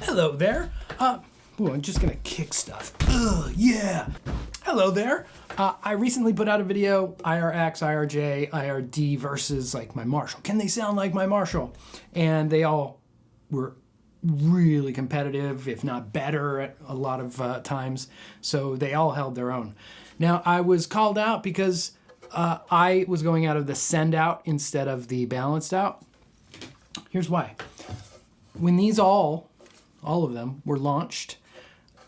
Hello there. I'm just gonna kick stuff. Yeah. Hello there. I recently put out a video, IRX, IRJ, IRD versus like my Marshall. Can they sound like my Marshall? And they all were really competitive, if not better at a lot of times. So they all held their own. Now I was called out because I was going out of the send out instead of the balanced out. Here's why. When these all of them were launched,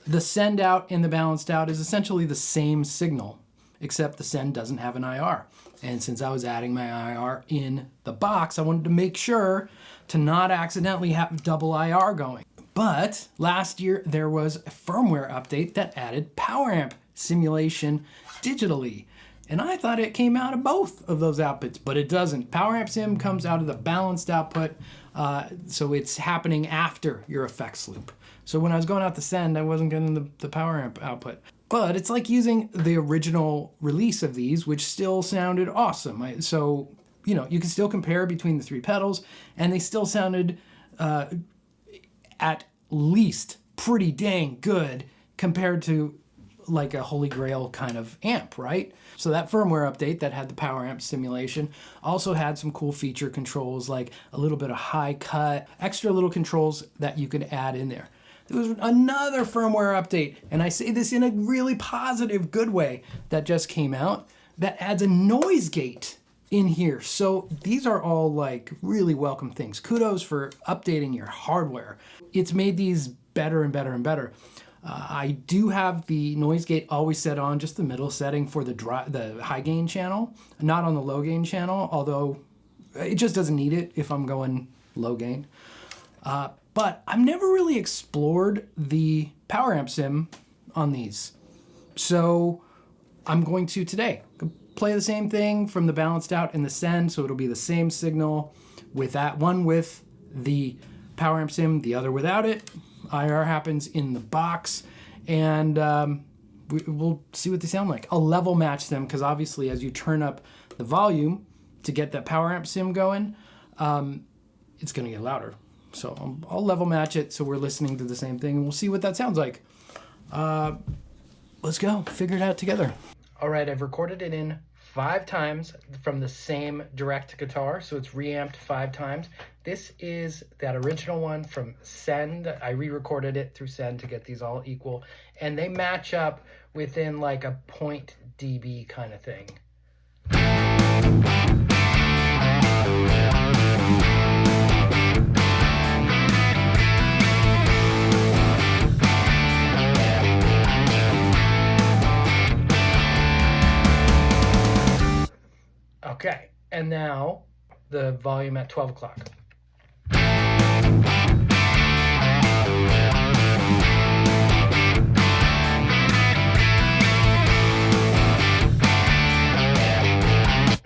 the send out and the balanced out is essentially the same signal, except the send doesn't have an IR. And since I was adding my IR in the box, I wanted to make sure to not accidentally have double IR going. But last year there was a firmware update that added power amp simulation digitally. And I thought it came out of both of those outputs, but it doesn't. Power amp sim comes out of the balanced output, so it's happening after your effects loop. So when I was going out the send, I wasn't getting the power amp output. But it's like using the original release of these, which still sounded awesome. So, you know, you can still compare between the three pedals, and they still sounded at least pretty dang good compared to like a holy grail kind of amp, right? So that firmware update that had the power amp simulation also had some cool feature controls, like a little bit of high cut, extra little controls that you could add in there. There was another firmware update, and I say this in a really positive, good way, that just came out that adds a noise gate in here. So these are all like really welcome things. Kudos for updating your hardware. It's made these better and better and better. I do have the noise gate always set on just the middle setting for the high gain channel, not on the low gain channel, although it just doesn't need it if I'm going low gain. But I've never really explored the power amp sim on these. So I'm going to today play the same thing from the balanced out and the send, so it'll be the same signal with that one with the power amp sim, the other without it. IR happens in the box, and we'll see what they sound like. I'll level match them because obviously as you turn up the volume to get that power amp sim going, it's going to get louder. So I'll level match it so we're listening to the same thing, and we'll see what that sounds like. Let's go, figure it out together. All right, I've recorded it in 5 times from the same direct guitar, so it's reamped 5 times. This is that original one from Send. I re-recorded it through Send to get these all equal, and they match up within like a 0.0 dB kind of thing. Okay, and now the volume at 12 o'clock.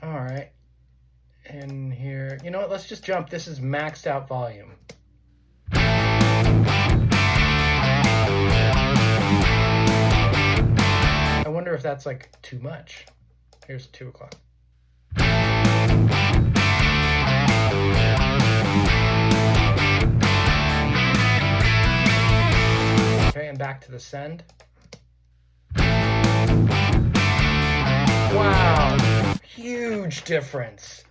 All right, and here, you know what, let's just jump. This is maxed out volume. I wonder if that's like too much. Here's 2 o'clock. Okay, and back to the send. Wow, huge difference.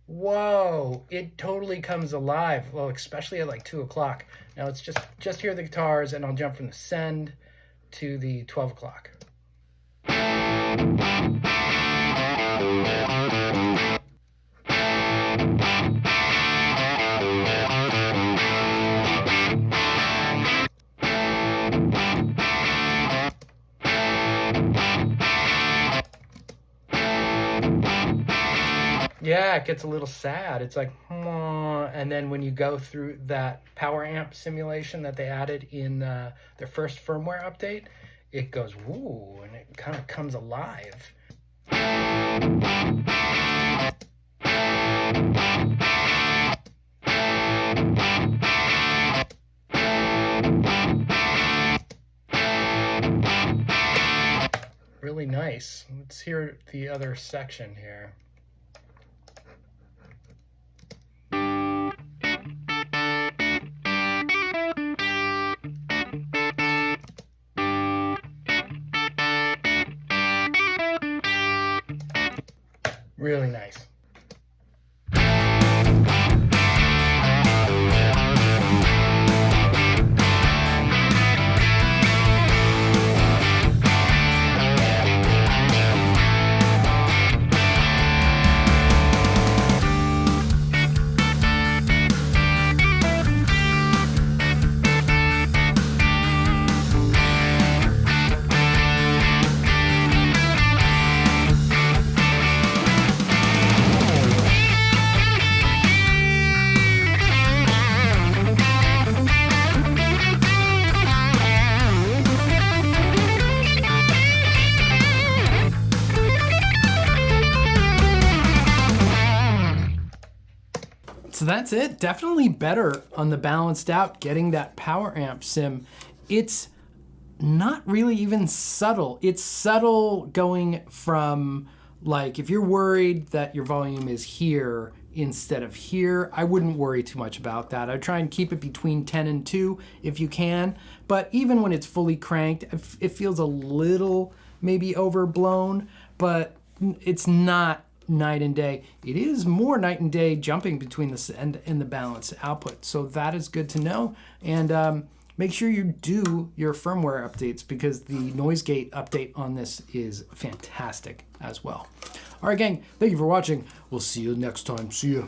Whoa, it totally comes alive. Well, especially at like 2 o'clock. Now it's just hear the guitars, and I'll jump from the send to the 12 o'clock. Yeah, it gets a little sad. It's like, and then when you go through that power amp simulation that they added in their first firmware update, it goes woo, and it kind of comes alive. Really nice. Let's hear the other section here. Really nice. So that's it. Definitely better on the balanced out, getting that power amp sim. It's not really even subtle. It's subtle going from, like, if you're worried that your volume is here instead of here, I wouldn't worry too much about that. I'd try and keep it between 10 and 2 if you can. But even when it's fully cranked, it feels a little maybe overblown, but it's not night and day. It is more night and day jumping between the send and the balance output. So that is good to know. And make sure you do your firmware updates, because the noise gate update on this is fantastic as well. All right, gang, thank you for watching. We'll see you next time. See you.